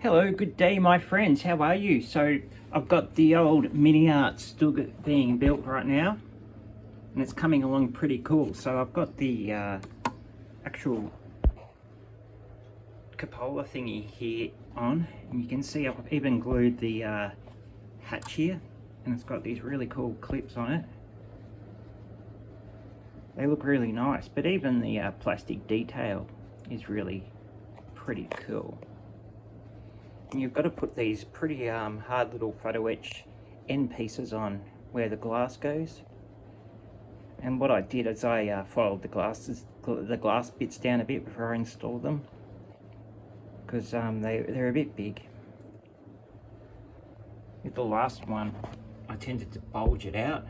Hello, good day my friends, how are you? So I've got the old Miniarts Stug being built right now and it's coming along pretty cool. So I've got the actual cupola thingy here on, and you can see I've even glued the hatch here, and it's got these really cool clips on it. They look really nice, but even the plastic detail is really pretty cool. And you've got to put these pretty hard little photo etch end pieces on where the glass goes. And what I did is I folded the glass bits down a bit before I installed them, because they're a bit big. With the last one, I tended to bulge it out,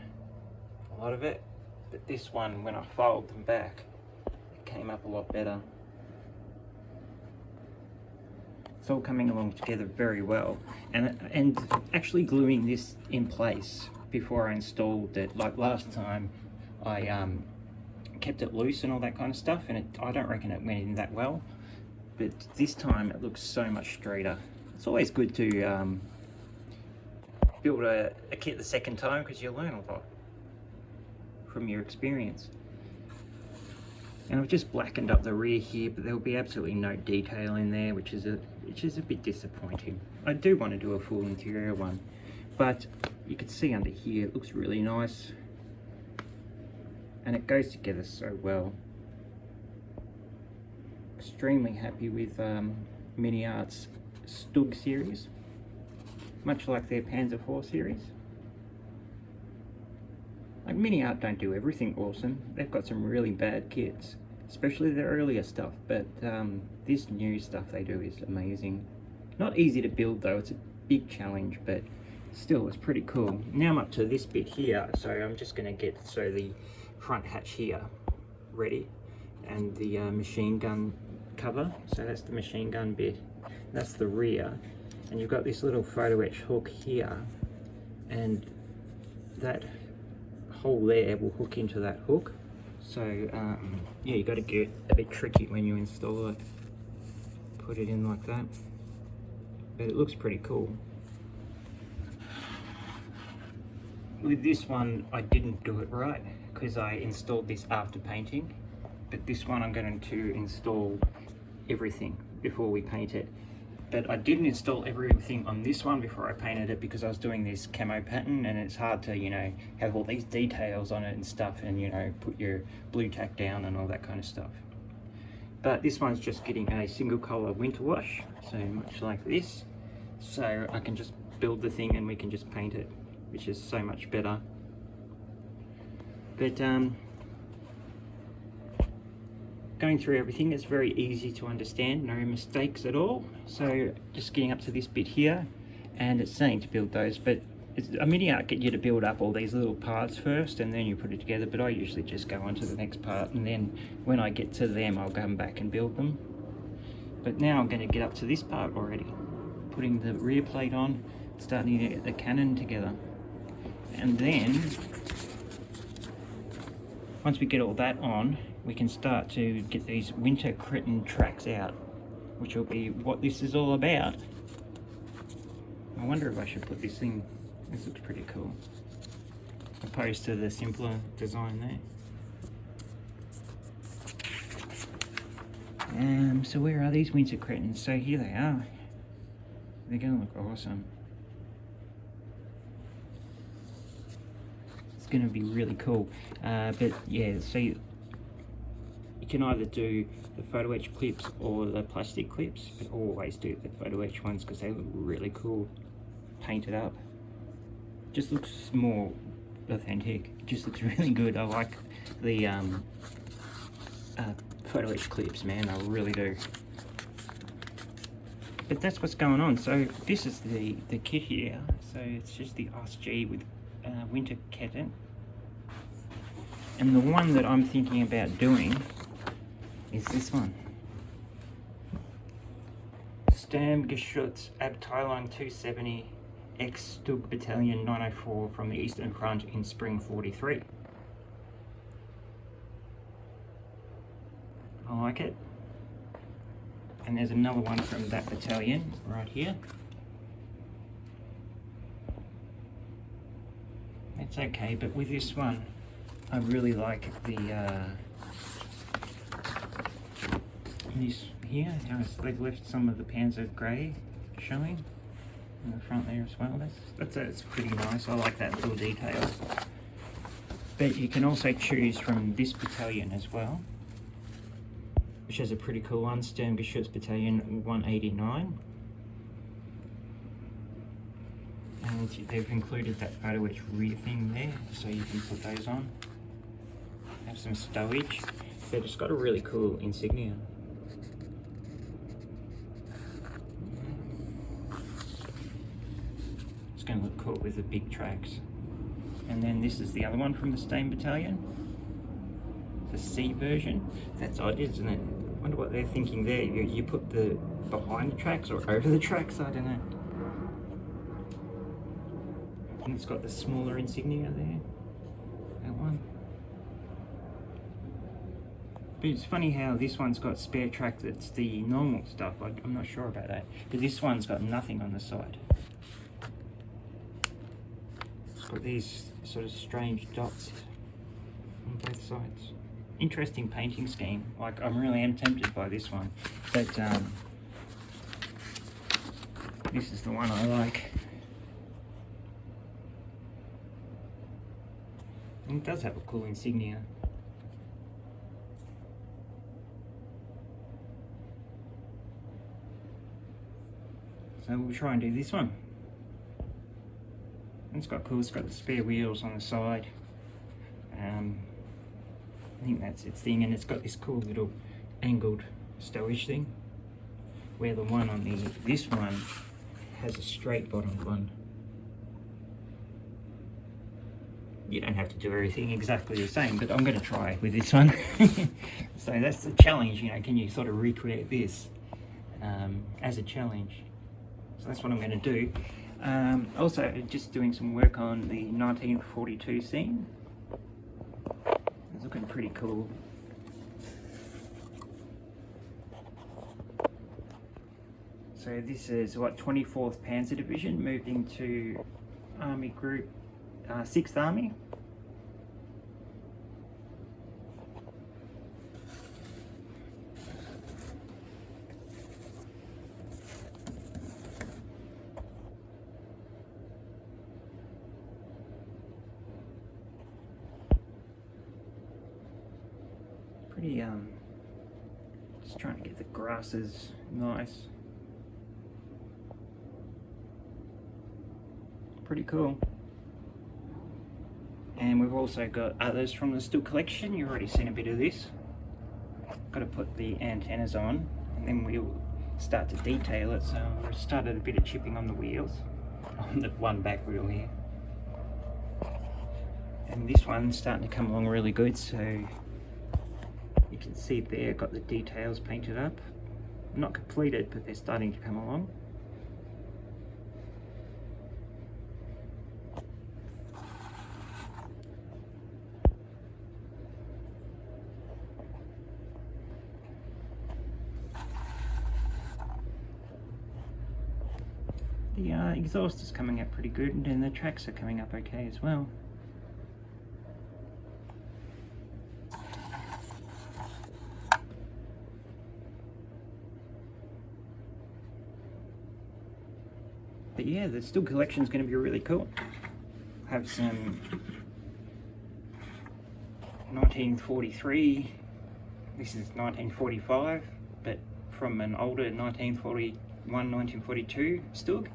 a lot of it, but this one, when I fold them back, it came up a lot better. It's all coming along together very well, and actually gluing this in place before I installed it, like last time I kept it loose and all that kind of stuff, and I don't reckon it went in that well, but this time it looks so much straighter. It's always good to build a kit the second time, because you learn a lot from your experience. And I've just blackened up the rear here, but there'll be absolutely no detail in there, which is a bit disappointing. I do want to do a full interior one, but you can see under here it looks really nice, and it goes together so well. Extremely happy with Miniarts Stug series, much like their Panzer IV series. Like, Miniart don't do everything awesome. They've got some really bad kits, especially their earlier stuff, but this new stuff they do is amazing. Not easy to build though, it's a big challenge, but still it's pretty cool. Now I'm up to this bit here, so I'm just going to get the front hatch here ready, and the machine gun cover. So that's the machine gun bit, that's the rear, and you've got this little photo etch hook here, and that hole there will hook into that hook. So yeah, you got to get a bit tricky when you install it. Put it in like that, but it looks pretty cool. With this one I didn't do it right, because I installed this after painting, but this one I'm going to install everything before we paint it. But I didn't install everything on this one before I painted it, because I was doing this camo pattern, and it's hard to, you know, have all these details on it and stuff, and, you know, put your blue tack down and all that kind of stuff. But this one's just getting a single color winter wash, so much like this, so I can just build the thing and we can just paint it, which is so much better. But going through everything, it's very easy to understand, no mistakes at all. So just getting up to this bit here, and it's saying to build those, but a Miniart get you to build up all these little parts first and then you put it together, but I usually just go on to the next part, and then when I get to them I'll come back and build them. But now I'm going to get up to this part already, putting the rear plate on, starting to get the cannon together, and then once we get all that on, we can start to get these Winterketten tracks out, which will be what this is all about. I wonder if I should put this thing, this looks pretty cool, opposed to the simpler design there. So where are these Winterkettens? So here they are. They're going to look awesome. It's going to be really cool. But yeah, so you can either do the photo etch clips or the plastic clips, but always do the photo etch ones because they look really cool painted up. Just looks more authentic. It just looks really good. I like the photo etch clips, man, I really do. But that's what's going on. So this is the kit here. So it's just the RSG with Winterketten, and the one that I'm thinking about doing is this one. Sturmgeschütz Abteilung 270 ex-Stug Battalion 904 from the Eastern Front in Spring 43. I like it. And there's another one from that battalion right here. It's okay, but with this one, I really like this here. They've left some of the Panzer grey showing in the front there as well. That's pretty nice. I like that little detail. But you can also choose from this battalion as well, which has a pretty cool one, Sturmgeschütz Battalion 189. And they've included that photo edge rear thing there, so you can put those on. Have some stowage. But it's got a really cool insignia. It's going to look cool with the big tracks. And then this is the other one from the same battalion. The C version. That's odd, isn't it? I wonder what they're thinking there. You put the behind the tracks or over the tracks, I don't know. And it's got the smaller insignia there. That one. But it's funny how this one's got spare track that's the normal stuff. I'm not sure about that. But this one's got nothing on the side. It's got these sort of strange dots on both sides. Interesting painting scheme. Like, I really am tempted by this one, but this is the one I like. And it does have a cool insignia. So we'll try and do this one. It's got cool. It's got the spare wheels on the side. I think that's its thing, and it's got this cool little angled stowage thing, where the one on this one has a straight bottom one. You don't have to do everything exactly the same, but I'm going to try with this one. So that's the challenge, you know, can you sort of recreate this as a challenge? So that's what I'm going to do. Also, just doing some work on the 1942 scene. It's looking pretty cool. So this is what, 24th Panzer Division moved into Army Group 6th Army. Pretty just trying to get the grasses nice. Pretty cool. And we've also got others from the Stug collection. You've already seen a bit of this. Got to put the antennas on, and then we'll start to detail it. So I've started a bit of chipping on the wheels, on the one back wheel here. And this one's starting to come along really good, so you can see there, got the details painted up. Not completed, but they're starting to come along. The exhaust is coming up pretty good, and the tracks are coming up okay as well. But yeah, the Stug collection is going to be really cool. Have some 1943, this is 1945, but from an older 1941, 1942 Stug.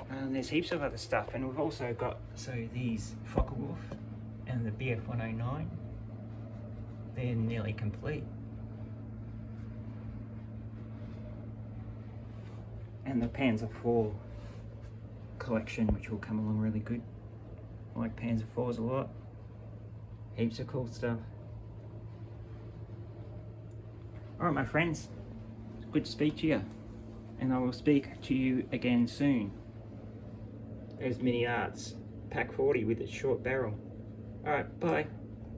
And there's heaps of other stuff, and we've also got these Focke-Wulf and the BF-109. They're nearly complete. And the Panzer IV collection, which will come along really good. I like Panzer IVs a lot. Heaps of cool stuff. Alright my friends, it's good to speak to you. And I will speak to you again soon. There's Miniarts Pack 40 with its short barrel. Alright, bye.